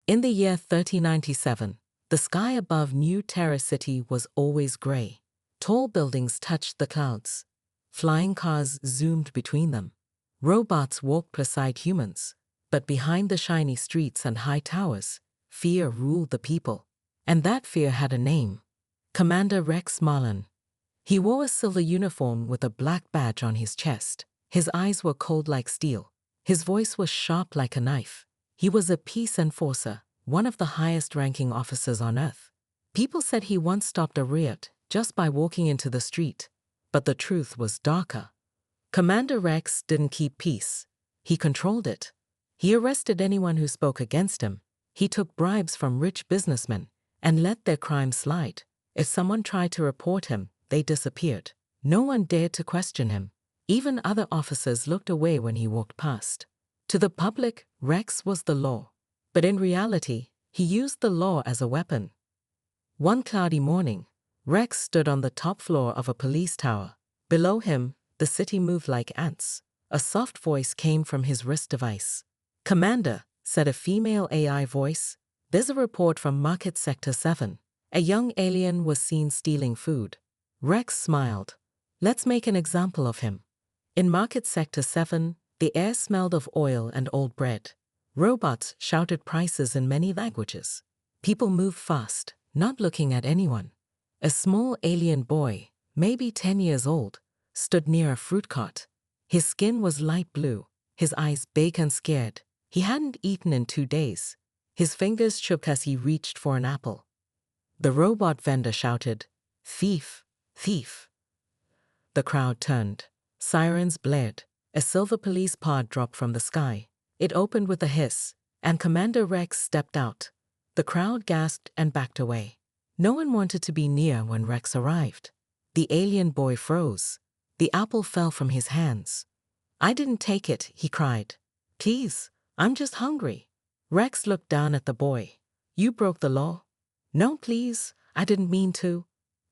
In the year 3097, the sky above New Terra City was always gray. Tall buildings touched the clouds. Flying cars zoomed between them. Robots walked beside humans. But behind the shiny streets and high towers, fear ruled the people. And that fear had a name. Commander Rex Marlin. He wore a silver uniform with a black badge on his chest. His eyes were cold like steel. His voice was sharp like a knife. He was a peace enforcer, one of the highest-ranking officers on Earth. People said he once stopped a riot just by walking into the street. But the truth was darker. Commander Rex didn't keep peace. He controlled it. He arrested anyone who spoke against him. He took bribes from rich businessmen and let their crimes slide. If someone tried to report him, they disappeared. No one dared to question him. Even other officers looked away when he walked past. To the public, Rex was the law. But in reality, he used the law as a weapon. One cloudy morning, Rex stood on the top floor of a police tower. Below him, the city moved like ants. A soft voice came from his wrist device. "Commander," said a female AI voice, "there's a report from Market Sector 7. A young alien was seen stealing food." Rex smiled. "Let's make an example of him." In Market Sector 7, the air smelled of oil and old bread. Robots shouted prices in many languages. People moved fast, not looking at anyone. A small alien boy, maybe 10 years old, stood near a fruit cart. His skin was light blue, his eyes big and scared. He hadn't eaten in 2 days. His fingers shook as he reached for an apple. The robot vendor shouted, "Thief! Thief!" The crowd turned. Sirens blared. A silver police pod dropped from the sky. It opened with a hiss, and Commander Rex stepped out. The crowd gasped and backed away. No one wanted to be near when Rex arrived. The alien boy froze. The apple fell from his hands. "I didn't take it," he cried. "Please, I'm just hungry." Rex looked down at the boy. "You broke the law?" "No, please, I didn't mean to."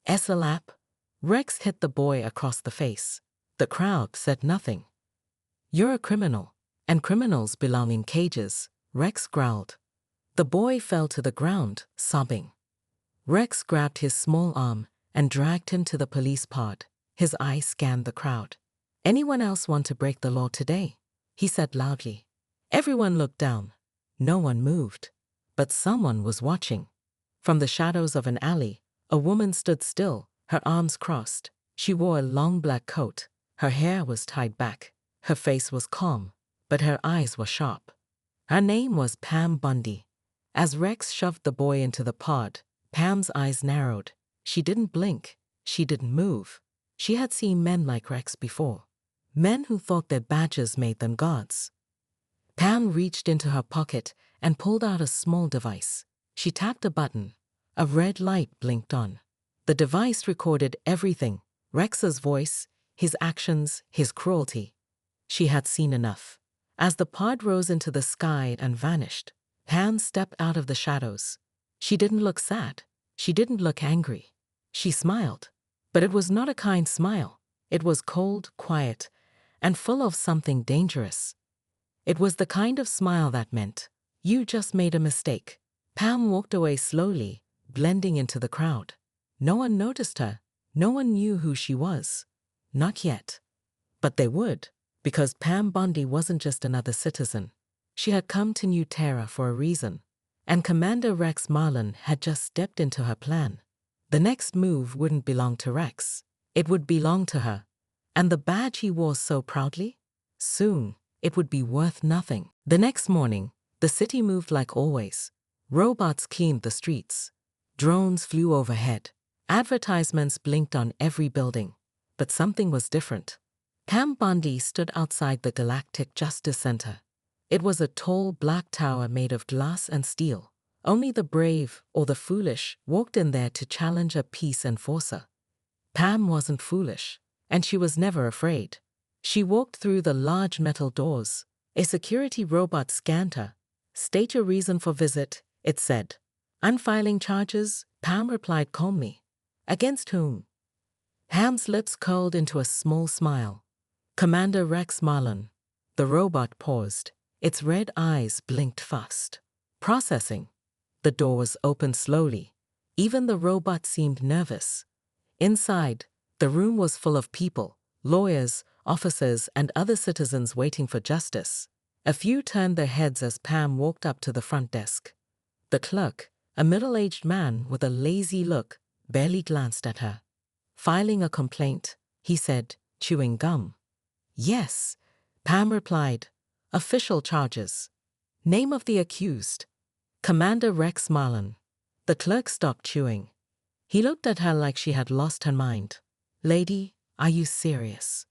"SLAP." Rex hit the boy across the face. The crowd said nothing. "You're a criminal, and criminals belong in cages," Rex growled. The boy fell to the ground, sobbing. Rex grabbed his small arm and dragged him to the police pod. His eyes scanned the crowd. "Anyone else want to break the law today?" he said loudly. Everyone looked down. No one moved. But someone was watching. From the shadows of an alley, a woman stood still, her arms crossed. She wore a long black coat. Her hair was tied back. Her face was calm, but her eyes were sharp. Her name was Pam Bondi. As Rex shoved the boy into the pod, Pam's eyes narrowed. She didn't blink. She didn't move. She had seen men like Rex before. Men who thought their badges made them gods. Pam reached into her pocket and pulled out a small device. She tapped a button. A red light blinked on. The device recorded everything: Rex's voice, his actions, his cruelty. She had seen enough. As the pod rose into the sky and vanished, Pam stepped out of the shadows. She didn't look sad. She didn't look angry. She smiled. But it was not a kind smile. It was cold, quiet, and full of something dangerous. It was the kind of smile that meant, "You just made a mistake." Pam walked away slowly, blending into the crowd. No one noticed her. No one knew who she was. Not yet. But they would, because Pam Bondi wasn't just another citizen. She had come to New Terra for a reason, and Commander Rex Marlin had just stepped into her plan. The next move wouldn't belong to Rex. It would belong to her. And the badge he wore so proudly? Soon, it would be worth nothing. The next morning, the city moved like always. Robots cleaned the streets. Drones flew overhead. Advertisements blinked on every building. But something was different. Pam Bondi stood outside the Galactic Justice Center. It was a tall black tower made of glass and steel. Only the brave or the foolish walked in there to challenge a peace enforcer. Pam wasn't foolish, and she was never afraid. She walked through the large metal doors. A security robot scanned her. "State your reason for visit," it said. "I'm filing charges," Pam replied calmly. "Against whom?" Pam's lips curled into a small smile. "Commander Rex Marlin." The robot paused. Its red eyes blinked fast. Processing. The door was opened slowly. Even the robot seemed nervous. Inside, the room was full of people, lawyers, officers, and other citizens waiting for justice. A few turned their heads as Pam walked up to the front desk. The clerk, a middle-aged man with a lazy look, barely glanced at her. Filing a complaint, he said, chewing gum. Yes, Pam replied. Official charges. Name of the accused. Commander Rex Marlin. The clerk stopped chewing. He looked at her like she had lost her mind. Lady, are you serious?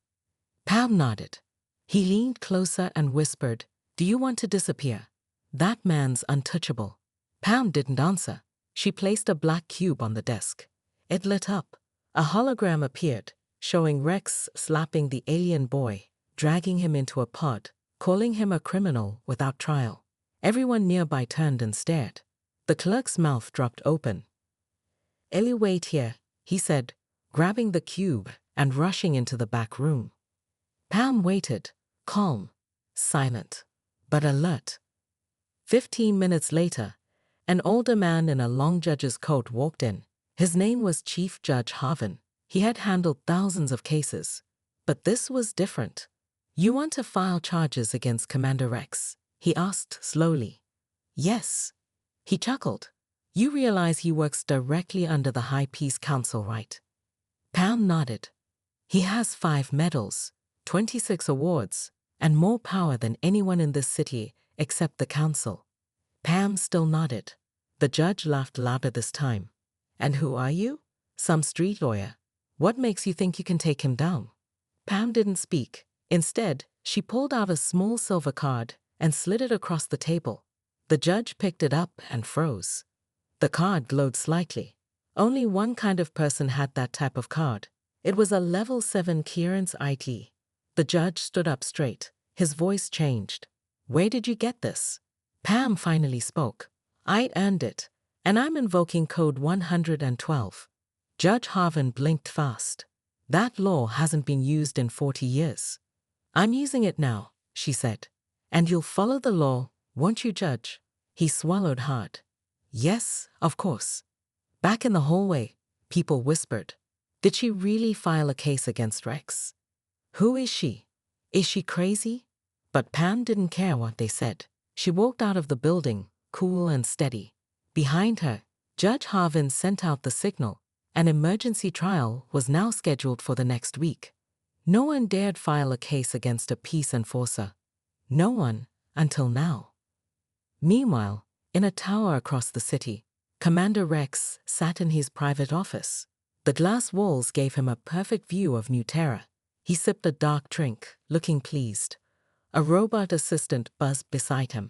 Pam nodded. He leaned closer and whispered, do you want to disappear? That man's untouchable. Pam didn't answer. She placed a black cube on the desk. It lit up. A hologram appeared, showing Rex slapping the alien boy, dragging him into a pod, calling him a criminal without trial. Everyone nearby turned and stared. The clerk's mouth dropped open. Ellie, wait here, he said, grabbing the cube and rushing into the back room. Pam waited, calm, silent, but alert. 15 minutes later, an older man in a long judge's coat walked in. His name was Chief Judge Harvin. He had handled thousands of cases. But this was different. You want to file charges against Commander Rex? He asked slowly. Yes. He chuckled. You realize he works directly under the High Peace Council, right? Pam nodded. He has 5 medals, 26 awards, and more power than anyone in this city except the council. Pam still nodded. The judge laughed louder this time. And who are you? Some street lawyer. What makes you think you can take him down? Pam didn't speak. Instead, she pulled out a small silver card and slid it across the table. The judge picked it up and froze. The card glowed slightly. Only one kind of person had that type of card. It was a level 7 clearance ID. The judge stood up straight. His voice changed. Where did you get this? Pam finally spoke. I earned it, and I'm invoking code 112. Judge Harvin blinked fast. That law hasn't been used in 40 years. I'm using it now, she said. And you'll follow the law, won't you, Judge? He swallowed hard. Yes, of course. Back in the hallway, people whispered. Did she really file a case against Rex? Who is she? Is she crazy? But Pam didn't care what they said. She walked out of the building, cool and steady. Behind her, Judge Harvin sent out the signal. An emergency trial was now scheduled for the next week. No one dared file a case against a peace enforcer. No one, until now. Meanwhile, in a tower across the city, Commander Rex sat in his private office. The glass walls gave him a perfect view of New Terra. He sipped a dark drink, looking pleased. A robot assistant buzzed beside him.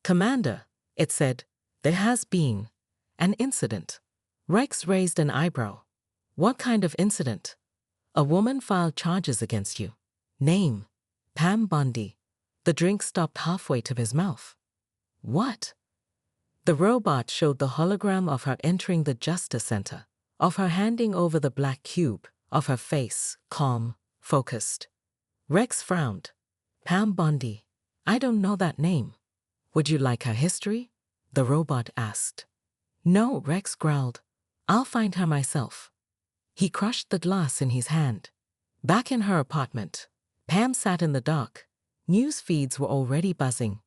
Commander, it said, there has been an incident. Rex raised an eyebrow. What kind of incident? A woman filed charges against you. Name? Pam Bondi. The drink stopped halfway to his mouth. What? The robot showed the hologram of her entering the Justice Center, of her handing over the black cube, of her face, calm, focused. Rex frowned. Pam Bondi. I don't know that name. Would you like her history? The robot asked. No, Rex growled. I'll find her myself. He crushed the glass in his hand. Back in her apartment, Pam sat in the dark. News feeds were already buzzing.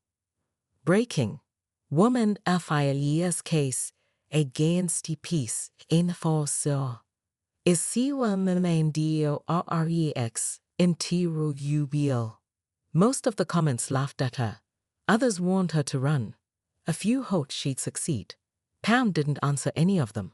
Breaking. Woman files case against peace enforcer. Is siwa memendio rex interubl. Most of the comments laughed at her. Others warned her to run. A few hoped she'd succeed. Pam didn't answer any of them.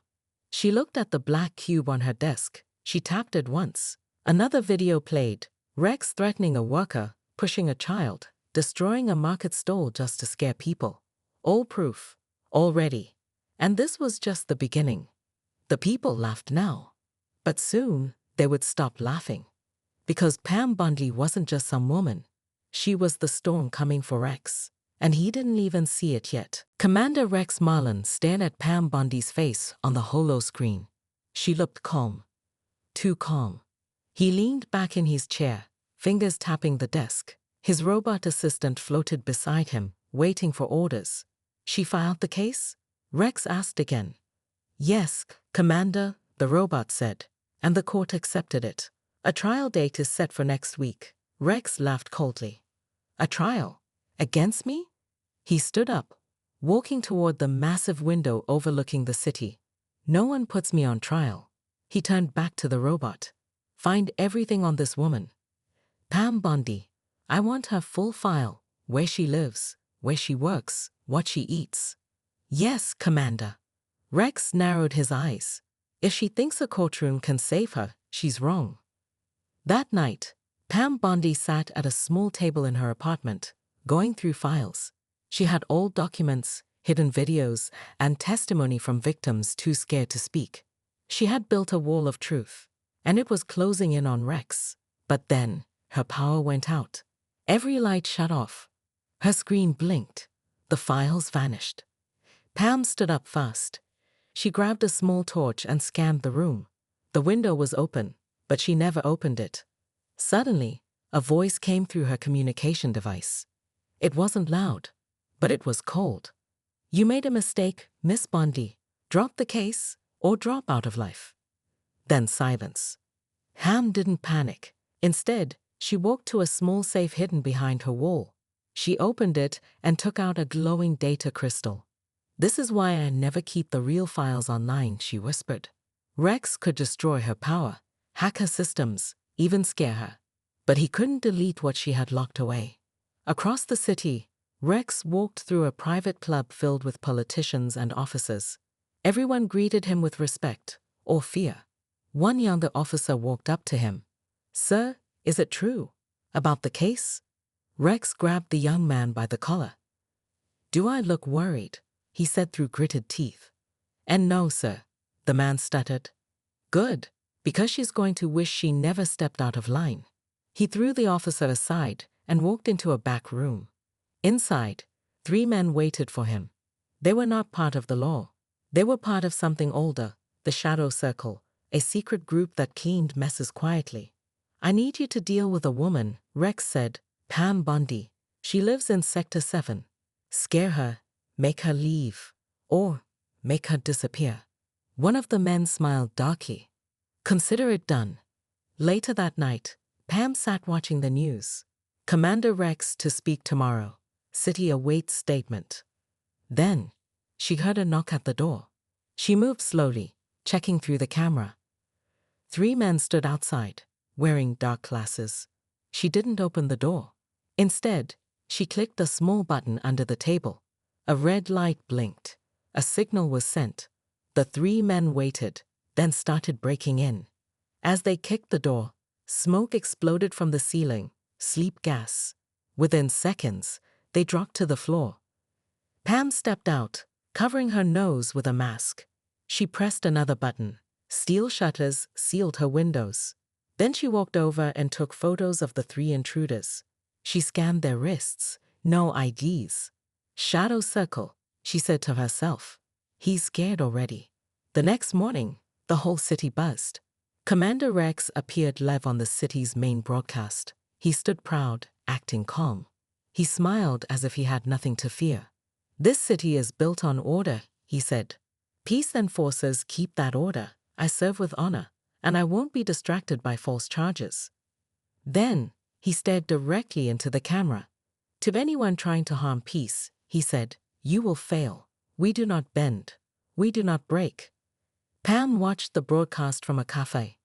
She looked at the black cube on her desk. She tapped it once. Another video played. Rex threatening a worker, pushing a child, destroying a market stall just to scare people. All proof. All ready. And this was just the beginning. The people laughed now. But soon, they would stop laughing. Because Pam Bondi wasn't just some woman. She was the storm coming for Rex. And he didn't even see it yet. Commander Rex Marlin stared at Pam Bondi's face on the holo screen. She looked calm. Too calm. He leaned back in his chair, fingers tapping the desk. His robot assistant floated beside him, waiting for orders. She filed the case? Rex asked again. Yes, Commander, the robot said, and the court accepted it. A trial date is set for next week. Rex laughed coldly. A trial? Against me? He stood up, walking toward the massive window overlooking the city. No one puts me on trial. He turned back to the robot. Find everything on this woman. Pam Bondi. I want her full file, where she lives, where she works, what she eats. Yes, Commander. Rex narrowed his eyes. If she thinks a courtroom can save her, she's wrong. That night, Pam Bondi sat at a small table in her apartment, going through files. She had old documents, hidden videos, and testimony from victims too scared to speak. She had built a wall of truth, and it was closing in on Rex. But then, her power went out. Every light shut off. Her screen blinked. The files vanished. Pam stood up fast. She grabbed a small torch and scanned the room. The window was open, but she never opened it. Suddenly, a voice came through her communication device. It wasn't loud, but it was cold. You made a mistake, Miss Bondi. Drop the case or drop out of life. Then silence. Pam didn't panic. Instead, she walked to a small safe hidden behind her wall. She opened it and took out a glowing data crystal. This is why I never keep the real files online, she whispered. Rex could destroy her power, hack her systems, even scare her. But he couldn't delete what she had locked away. Across the city, Rex walked through a private club filled with politicians and officers. Everyone greeted him with respect or fear. One younger officer walked up to him. Sir, is it true? About the case? Rex grabbed the young man by the collar. Do I look worried? He said through gritted teeth. And no, sir, the man stuttered. Good, because she's going to wish she never stepped out of line. He threw the officer aside and walked into a back room. Inside, 3 men waited for him. They were not part of the law. They were part of something older, the Shadow Circle, a secret group that cleaned messes quietly. I need you to deal with a woman, Rex said, Pam Bondi. She lives in Sector 7. Scare her, make her leave, or make her disappear. One of the men smiled darkly. Consider it done. Later that night, Pam sat watching the news. Commander Rex to speak tomorrow. City awaits statement. Then, she heard a knock at the door. She moved slowly, checking through the camera. 3 men stood outside, wearing dark glasses. She didn't open the door. Instead, she clicked a small button under the table. A red light blinked. A signal was sent. The 3 men waited, then started breaking in. As they kicked the door, smoke exploded from the ceiling, sleep gas. Within seconds, they dropped to the floor. Pam stepped out, covering her nose with a mask. She pressed another button. Steel shutters sealed her windows. Then she walked over and took photos of the 3 intruders. She scanned their wrists. No IDs. Shadow Circle, she said to herself. He's scared already. The next morning, the whole city buzzed. Commander Rex appeared live on the city's main broadcast. He stood proud, acting calm. He smiled as if he had nothing to fear. This city is built on order, he said. Peace enforcers keep that order. I serve with honor, and I won't be distracted by false charges. Then, he stared directly into the camera. To anyone trying to harm peace, he said, you will fail. We do not bend. We do not break. Pam watched the broadcast from a cafe.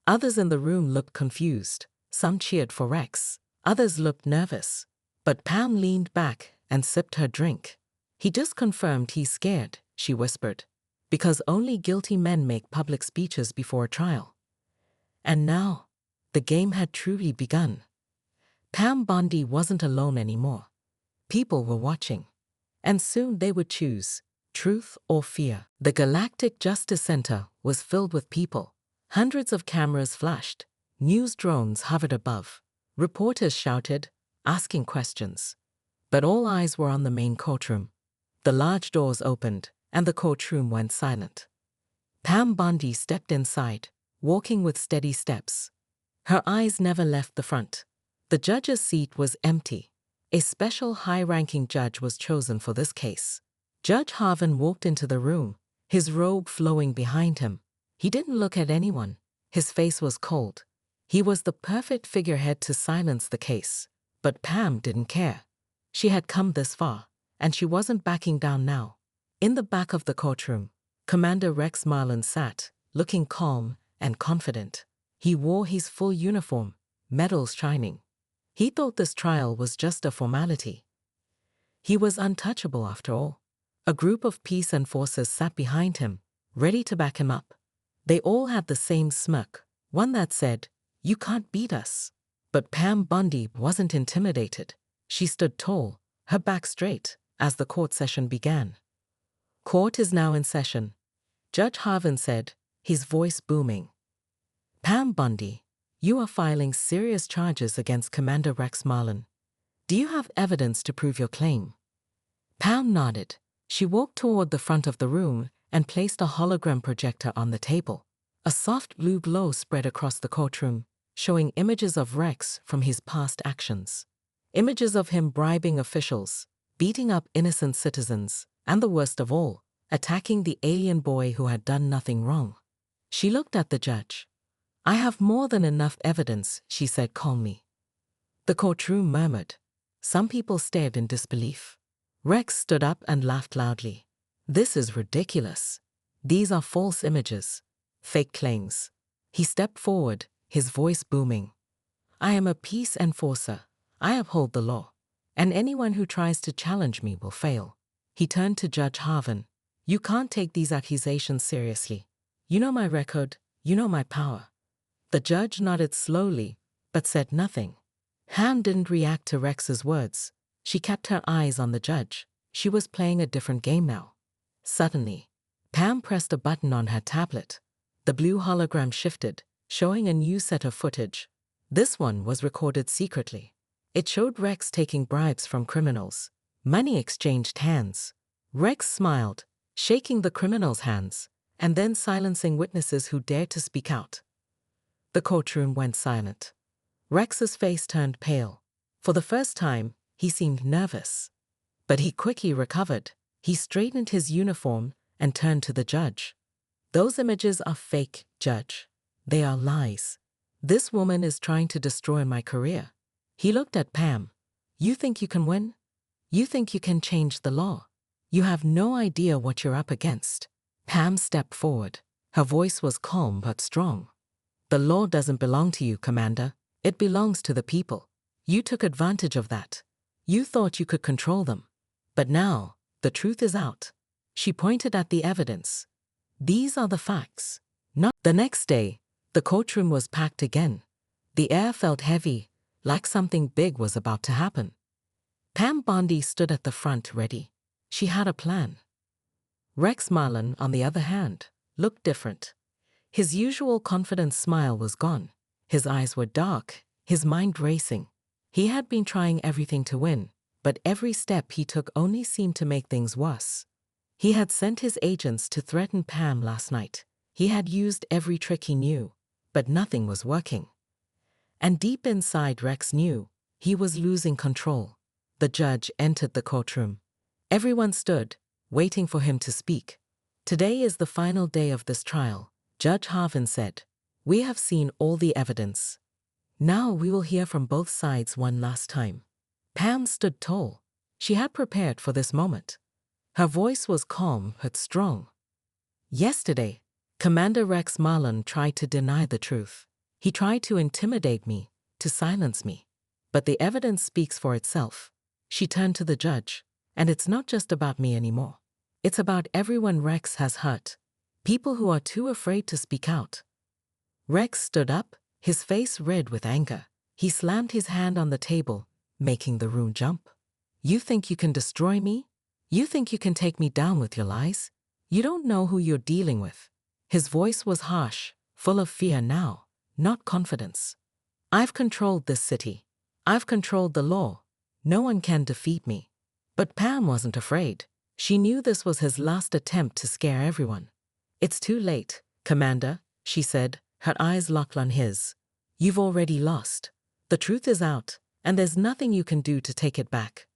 Others in the room looked confused. Some cheered for Rex. Others looked nervous. But Pam leaned back and sipped her drink. He just confirmed he's scared, she whispered. Because only guilty men make public speeches before a trial. And now, the game had truly begun. Pam Bondi wasn't alone anymore. People were watching. And soon they would choose truth or fear. The Galactic Justice Center was filled with people. Hundreds of cameras flashed. News drones hovered above. Reporters shouted, asking questions. But all eyes were on the main courtroom. The large doors opened, and the courtroom went silent. Pam Bondi stepped inside, walking with steady steps. Her eyes never left the front. The judge's seat was empty. A special high-ranking judge was chosen for this case. Judge Harvin walked into the room, his robe flowing behind him. He didn't look at anyone. His face was cold. He was the perfect figurehead to silence the case. But Pam didn't care. She had come this far, and she wasn't backing down now. In the back of the courtroom, Commander Rex Marlin sat, looking calm and confident. He wore his full uniform, medals shining. He thought this trial was just a formality. He was untouchable after all. A group of peace enforcers sat behind him, ready to back him up. They all had the same smirk, one that said, "You can't beat us." But Pam Bondi wasn't intimidated. She stood tall, her back straight, as the court session began. "Court is now in session," Judge Harvin said, his voice booming. "Pam Bondi, you are filing serious charges against Commander Rex Marlin. Do you have evidence to prove your claim?" Pam nodded. She walked toward the front of the room and placed a hologram projector on the table. A soft blue glow spread across the courtroom, showing images of Rex from his past actions. Images of him bribing officials, beating up innocent citizens, and the worst of all, attacking the alien boy who had done nothing wrong. She looked at the judge. "I have more than enough evidence," she said calmly. The courtroom murmured. Some people stared in disbelief. Rex stood up and laughed loudly. "This is ridiculous. These are false images, fake claims." He stepped forward, his voice booming. "I am a peace enforcer. I uphold the law, and anyone who tries to challenge me will fail." He turned to Judge Harvin. "You can't take these accusations seriously. You know my record, you know my power." The judge nodded slowly, but said nothing. Pam didn't react to Rex's words. She kept her eyes on the judge. She was playing a different game now. Suddenly, Pam pressed a button on her tablet. The blue hologram shifted, showing a new set of footage. This one was recorded secretly. It showed Rex taking bribes from criminals. Money exchanged hands. Rex smiled, shaking the criminals' hands, and then silencing witnesses who dared to speak out. The courtroom went silent. Rex's face turned pale. For the first time, he seemed nervous. But he quickly recovered. He straightened his uniform and turned to the judge. "Those images are fake, Judge. They are lies. This woman is trying to destroy my career." He looked at Pam. "You think you can win? You think you can change the law? You have no idea what you're up against." Pam stepped forward. Her voice was calm but strong. "The law doesn't belong to you, Commander. It belongs to the people. You took advantage of that. You thought you could control them. But now, the truth is out." She pointed at the evidence. "These are the facts." The next day, the courtroom was packed again. The air felt heavy, like something big was about to happen. Pam Bondi stood at the front ready. She had a plan. Rex Marlin, on the other hand, looked different. His usual confident smile was gone. His eyes were dark, his mind racing. He had been trying everything to win, but every step he took only seemed to make things worse. He had sent his agents to threaten Pam last night. He had used every trick he knew, but nothing was working. And deep inside, Rex knew he was losing control. The judge entered the courtroom. Everyone stood, waiting for him to speak. "Today is the final day of this trial," Judge Harvin said. "We have seen all the evidence. Now we will hear from both sides one last time." Pam stood tall. She had prepared for this moment. Her voice was calm but strong. "Yesterday, Commander Rex Marlin tried to deny the truth. He tried to intimidate me, to silence me. But the evidence speaks for itself." She turned to the judge. "And it's not just about me anymore. It's about everyone Rex has hurt. People who are too afraid to speak out." Rex stood up, his face red with anger. He slammed his hand on the table, making the room jump. "You think you can destroy me? You think you can take me down with your lies? You don't know who you're dealing with." His voice was harsh, full of fear now, not confidence. "I've controlled this city. I've controlled the law. No one can defeat me." But Pam wasn't afraid. She knew this was his last attempt to scare everyone. "It's too late, Commander," she said, her eyes locked on his. "You've already lost. The truth is out, and there's nothing you can do to take it back."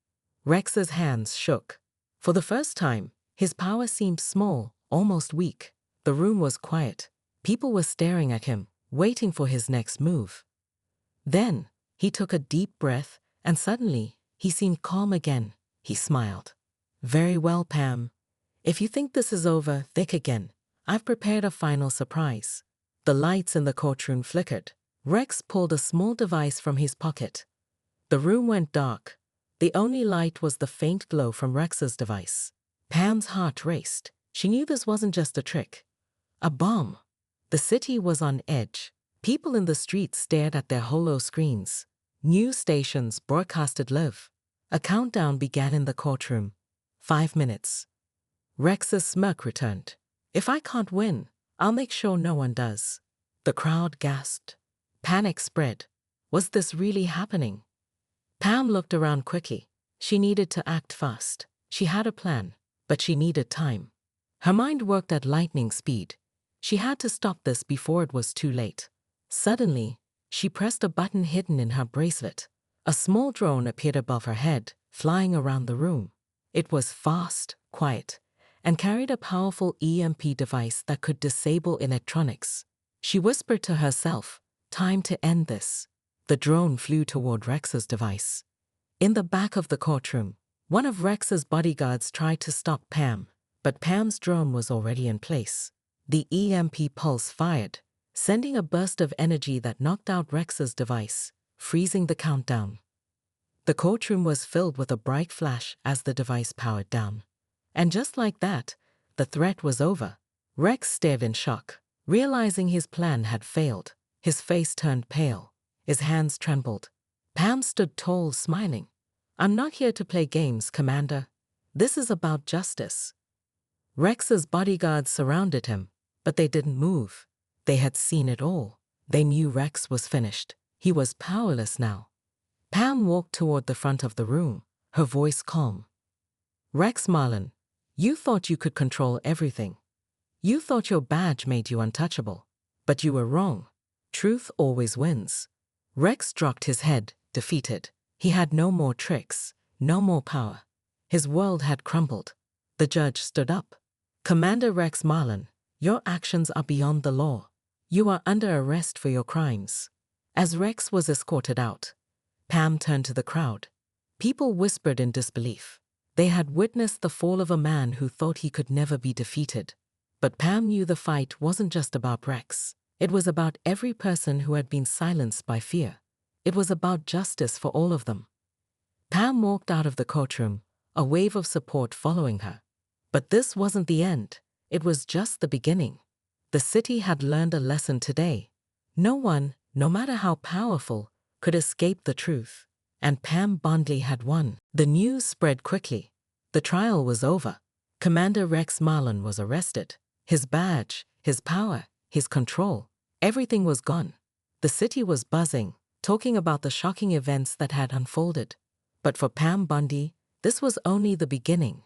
Rex's hands shook. For the first time, His power seemed small, almost weak. The room was quiet. People were staring at him, waiting for his next move. Then, he took a deep breath, and suddenly, he seemed calm again. He smiled. "Very well, Pam. If you think this is over, think again. I've prepared a final surprise." The lights in the courtroom flickered. Rex pulled a small device from his pocket. The room went dark. The only light was the faint glow from Rex's device. Pam's heart raced. She knew this wasn't just a trick. A bomb. The city was on edge. People in the streets stared at their hollow screens. News stations broadcasted live. A countdown began in the courtroom. 5 minutes. Rex's smirk returned. "If I can't win, I'll make sure no one does." The crowd gasped. Panic spread. Was this really happening? Pam looked around quickly. She needed to act fast. She had a plan, but she needed time. Her mind worked at lightning speed. She had to stop this before it was too late. Suddenly, she pressed a button hidden in her bracelet. A small drone appeared above her head, flying around the room. It was fast, quiet, and carried a powerful EMP device that could disable electronics. She whispered to herself, "Time to end this." The drone flew toward Rex's device. In the back of the courtroom, one of Rex's bodyguards tried to stop Pam, but Pam's drone was already in place. The EMP pulse fired, sending a burst of energy that knocked out Rex's device, freezing the countdown. The courtroom was filled with a bright flash as the device powered down. And just like that, the threat was over. Rex stared in shock, realizing his plan had failed. His face turned pale. His hands trembled. Pam stood tall, smiling. "I'm not here to play games, Commander. This is about justice." Rex's bodyguards surrounded him, but they didn't move. They had seen it all. They knew Rex was finished. He was powerless now. Pam walked toward the front of the room, her voice calm. "Rex Marlin, you thought you could control everything. You thought your badge made you untouchable. But you were wrong. Truth always wins." Rex dropped his head, defeated. He had no more tricks, no more power. His world had crumbled. The judge stood up. "Commander Rex Marlin, your actions are beyond the law. You are under arrest for your crimes." As Rex was escorted out, Pam turned to the crowd. People whispered in disbelief. They had witnessed the fall of a man who thought he could never be defeated. But Pam knew the fight wasn't just about Rex. It was about every person who had been silenced by fear. It was about justice for all of them. Pam walked out of the courtroom, a wave of support following her. But this wasn't the end. It was just the beginning. The city had learned a lesson today. No one, no matter how powerful, could escape the truth. And Pam Bondi had won. The news spread quickly. The trial was over. Commander Rex Marlin was arrested. His badge, his power, his control, everything was gone. The city was buzzing, talking about the shocking events that had unfolded. But for Pam Bondi, this was only the beginning.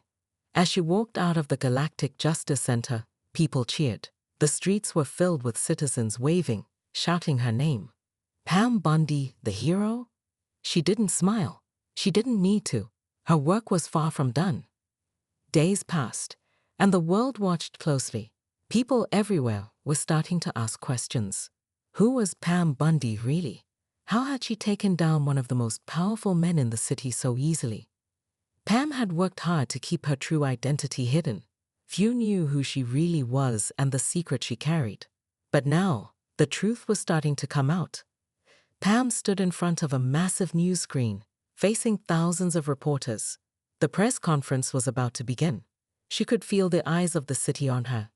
As she walked out of the Galactic Justice Center, people cheered. The streets were filled with citizens waving, shouting her name. Pam Bondi, the hero? She didn't smile. She didn't need to. Her work was far from done. Days passed, and the world watched closely. People everywhere were starting to ask questions. Who was Pam Bondi really? How had she taken down one of the most powerful men in the city so easily? Pam had worked hard to keep her true identity hidden. Few knew who she really was and the secret she carried. But now, the truth was starting to come out. Pam stood in front of a massive news screen, facing thousands of reporters. The press conference was about to begin. She could feel the eyes of the city on her.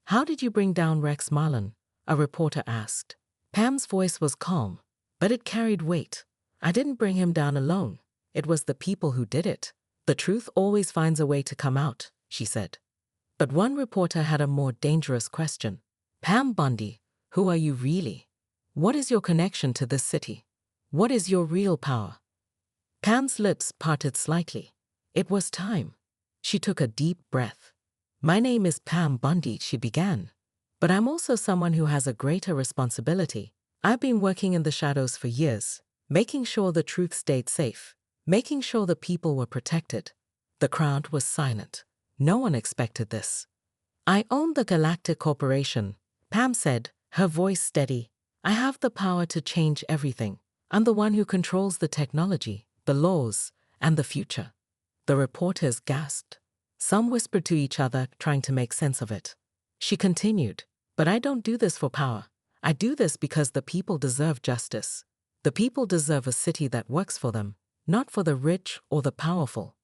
"How did you bring down Rex Marlin?" a reporter asked. Pam's voice was calm, but it carried weight. "I didn't bring him down alone. It was the people who did it. The truth always finds a way to come out," she said. But one reporter had a more dangerous question. "Pam Bondi, who are you really? What is your connection to this city? What is your real power?" Pam's lips parted slightly. It was time. She took a deep breath. "My name is Pam Bondi," she began. "But I'm also someone who has a greater responsibility. I've been working in the shadows for years, making sure the truth stayed safe, making sure the people were protected." The crowd was silent. No one expected this. I own the Galactic Corporation, Pam said, her voice steady. I have the power to change everything. I'm the one who controls the technology, the laws, and the future. The reporters gasped. Some whispered to each other, trying to make sense of it. She continued, but I don't do this for power. I do this because the people deserve justice. The people deserve a city that works for them, not for the rich or the powerful.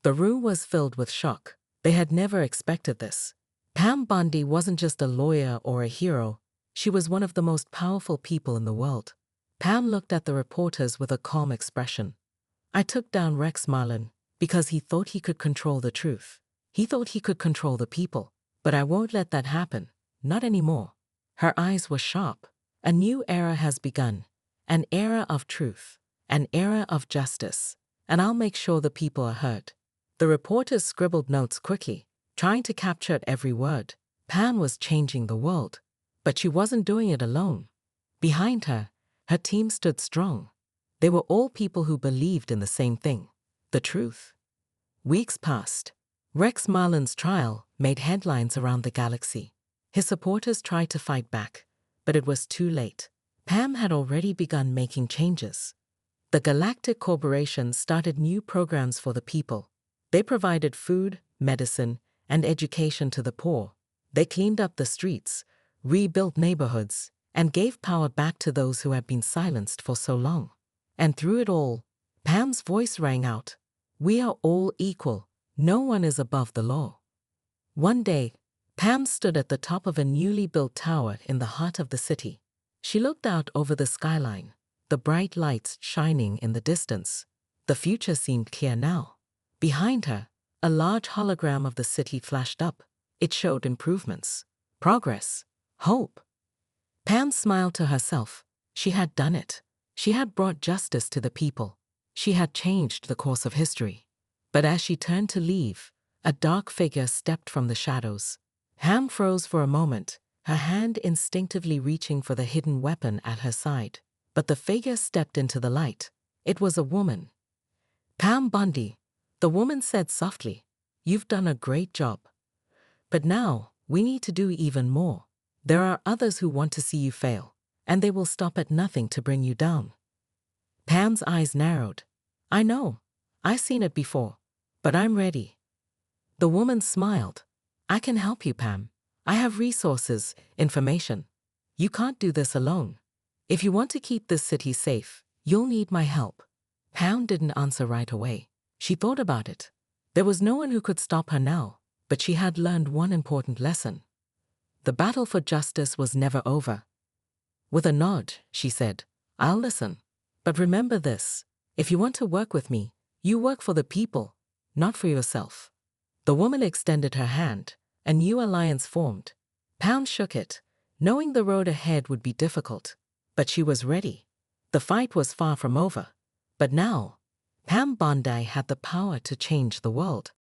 The room was filled with shock. They had never expected this. Pam Bondi wasn't just a lawyer or a hero. She was one of the most powerful people in the world. Pam looked at the reporters with a calm expression. I took down Rex Marlin because he thought he could control the truth. He thought he could control the people. But I won't let that happen. Not anymore. Her eyes were sharp. A new era has begun. An era of truth. An era of justice. And I'll make sure the people are heard. The reporters scribbled notes quickly, trying to capture every word. Pam was changing the world. But she wasn't doing it alone. Behind her, her team stood strong. They were all people who believed in the same thing. The truth. Weeks passed. Rex Marlin's trial made headlines around the galaxy. His supporters tried to fight back, but it was too late. Pam had already begun making changes. The Galactic Corporation started new programs for the people. They provided food, medicine, and education to the poor. They cleaned up the streets, rebuilt neighborhoods, and gave power back to those who had been silenced for so long. And through it all, Pam's voice rang out. We are all equal. No one is above the law. One day, Pam stood at the top of a newly built tower in the heart of the city. She looked out over the skyline, the bright lights shining in the distance. The future seemed clear now. Behind her, a large hologram of the city flashed up. It showed improvements, progress, hope. Pam smiled to herself. She had done it. She had brought justice to the people. She had changed the course of history. But as she turned to leave, a dark figure stepped from the shadows. Pam froze for a moment, her hand instinctively reaching for the hidden weapon at her side. But the figure stepped into the light. It was a woman. Pam Bondi, the woman said softly, you've done a great job. But now, we need to do even more. There are others who want to see you fail, and they will stop at nothing to bring you down. Pam's eyes narrowed. I know. I've seen it before. But I'm ready. The woman smiled. I can help you, Pam. I have resources, information. You can't do this alone. If you want to keep this city safe, you'll need my help. Pam didn't answer right away. She thought about it. There was no one who could stop her now, but she had learned one important lesson. The battle for justice was never over. With a nod, she said, I'll listen. But remember this, if you want to work with me, you work for the people, not for yourself. The woman extended her hand. A new alliance formed. Pam shook it, knowing the road ahead would be difficult. But she was ready. The fight was far from over. But now, Pam Bondi had the power to change the world.